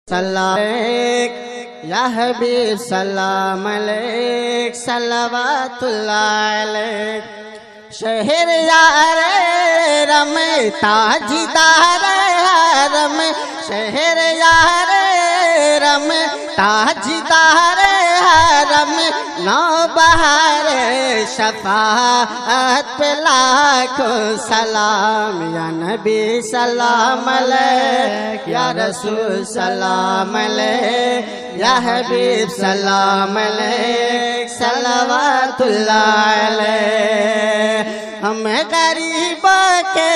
सलाम या हबीब सलाम अलैक सलवातुल्लाह अलैक शहर यार रम ताजदार हरम शहर यार रम ताजदार हरम नौ बहार शफाअत पे लाखों सलाम या नबी सलाम अलैक या रसूल सलाम अलैक या हबीब सलाम अलैक सलवातुल्लाह अलैक हम गरीबों के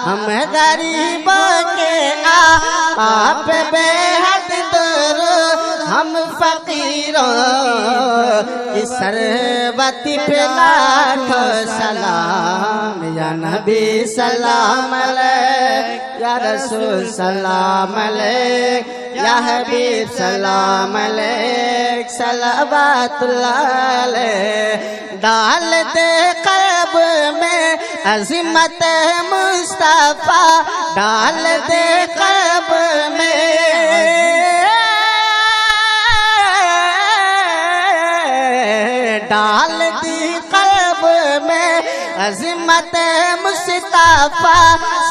हम गरीबों के आप बेहद दूर हम फकीरों की सरबती पे लाखों सलाम या नबी सलाम अलैक या रसूल सलाम अलैक या हबीब सलाम अलैक सलवातुल्लाह अलैक डाल दे क़ल्ब में अज़मत मुस्तफ़ा डाल दे क़ल्ब में डाल दी क़ल्ब में अज़मत मुस्तफ़ा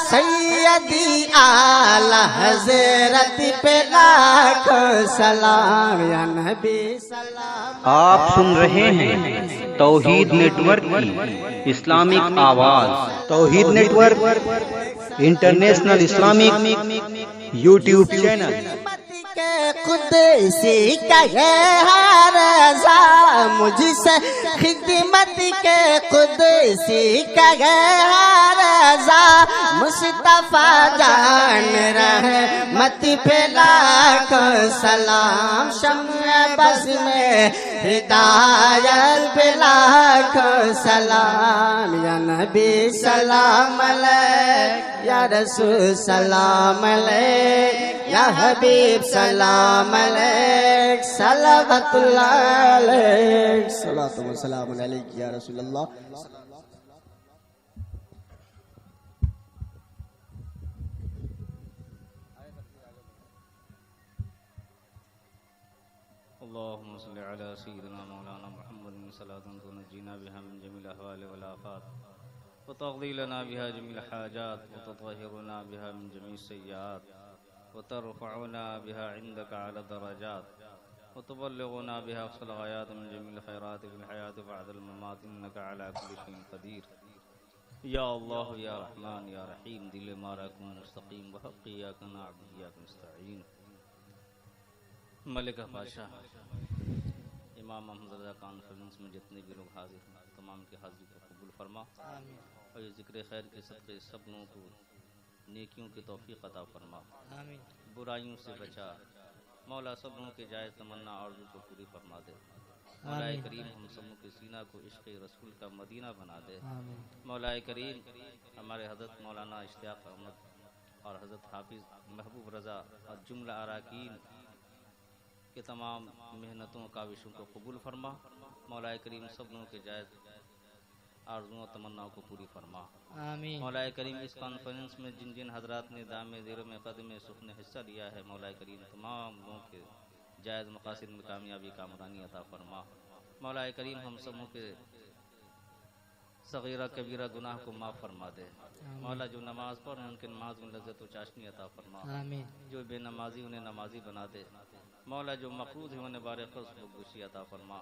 सैयदी आला हज़रत पे लाखों सलाम या नबी सलाम। आप सुन रहे हैं तौहीद नेटवर्क की इस्लामिक आवाज। Tauheed network international Islamic YouTube channel. Qudsi का रज़ा मुझसे खिदमत के कुदसी का रज़ा मुस्तफ़ा जान रहमत पे लाखों सलाम शम्अ बस में हिदायत पे लाखों सलाम या नबी सलाम अलैक या रसूल सलाम अलैक या हबीब सलाम अलैक सलवतुल्लाह अलैक सलातु व सलाम अलैक या रसूल अल्लाह। अल्लाहुम्मा सल्लि अला सय्यिदिना मौलाना मुहम्मद सल्लल्लाहु तुनजीना बिहा मिन जमील अहवाल वल आफात व तक़दी लना बिहा जमील हाजात व तुतहिरुना बिहा मिन जमील सय्यात व तरफ़उना बिहा इंदका अला दरजात व तुबल्लिगुना बिहा अक़सल ग़ायात मिन जमील खैरात फिल हयात बअदल ममात इन्नका अला कुल्लि शैइन क़दीर। या अल्लाह या रहमान या रहीम दिल माराकुम मुस्तक़ीम व हक़्क़ी इय्याका नअबुदु व इय्याका नस्तईन। मलिक बादशाह इमाम अहमद रज़ा कॉन्फ्रेंस में जितने भी लोग हाजिर हैं तमाम की हाजिरी को कबूल फरमा और ये ज़िक्र खैर के सदक़े सब लोगों को नेकियों की तौफ़ीक़ अता फरमा, बुराइयों से बचा मौला, सब लोगों के जायज़ तमन्ना और को पूरी फरमा दे। मौला करीम हम सबों के सीना को इश्क़ रसूल का मदीना बना दे। मौला करीम हमारे हज़रत मौलाना इश्तियाक़ अहमद और हज़रत हाफिज़ महबूब रज़ा और जुमला अराकीन के तमाम मेहनतों काविशों को कबूल फरमा। मौला करीम सब लोगों के जायज़ आरज़ुओं तमन्नाओं को पूरी फरमा। आमीन। मौला करीम इस कॉन्फ्रेंस में जिन जिन हजरात ने दामे ज़ेर में क़दम सुख ने हिस्सा लिया है मौला करीम तमाम लोगों के जायज़ मक़ासिद में कामयाबी कामरानी अता फरमा। मौला करीम हम सबों के सग़ीरा कबीरा गुनाह को माफ़ फरमा दे। मौला जो नमाज़ पढ़ उनके नमाज में लज़्ज़त व चाशनी अता फरमा। आमीन। जो बेनमाजी उन्हें नमाजी बना दे। मौला जो मक़रूज़ है उन्हें बारे खुशी अता फरमा।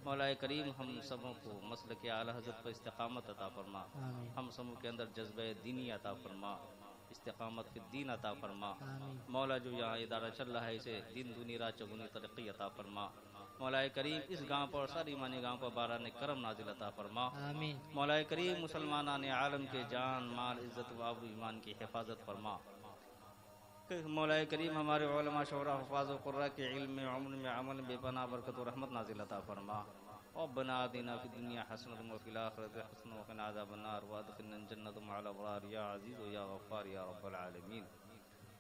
मौला करीम हम सबों को मसलक आला हज़रत पर इस्तिक़ामत अता फरमा। हम सबों के अंदर जज्बे दीनी अता फरमा, इस्तिक़ामत फ़िद दीन अता फरमा। मौला जो यहाँ इदारा चल रहा है इसे दिन दूनी रात चौगुनी तरक्की अता फरमा। मौला करीम इस गाँव पर सारी मानी गाँव पर बारान करम नाजिल अता फरमा। मौला करीम मुसलमानान आलम के जान माल इज़्ज़त व आबरू ईमान की हिफाजत फरमा। मौला करीम हमारे उलमा शोरा हुफ़ाज़ व क़ुर्रा के इल्म में उम्र में अमल में बेपनाह बरकत व रहमत नाज़िल अता फरमा। रब्बना आतिना फ़िद दुनिया हसनतन व फ़िल आखिरति हसनतन व क़िना अज़ाबन्नार व अदख़िलना जन्नत मअल अबरार या अज़ीज़ या गफ़्फ़ार या रब्बल आलमीन।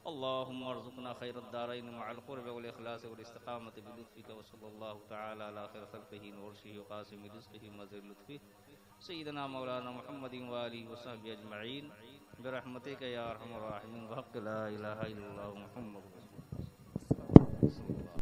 अल्लाहुम्मा अर्ज़ुक़ना ख़ैरद दारैन मअल क़ुर्ब वल इख़लास वल इस्तिक़ामत बिलुत्फ़िका व सल्लल्लाहु तआला अला ख़ैरि ख़ल्क़िही नूरशिही व क़ासिमि रिज़्क़िही मज़ीद लुत्फ़िही सय्यिदना मौलाना मुहम्मदिन व आलिहि व सहबिहि अजमईन। बिरहमतिक या अरहमर राहिमीन, बहक़ ला इलाहा इल्लल्लाह मुहम्मदुर रसूलुल्लाह।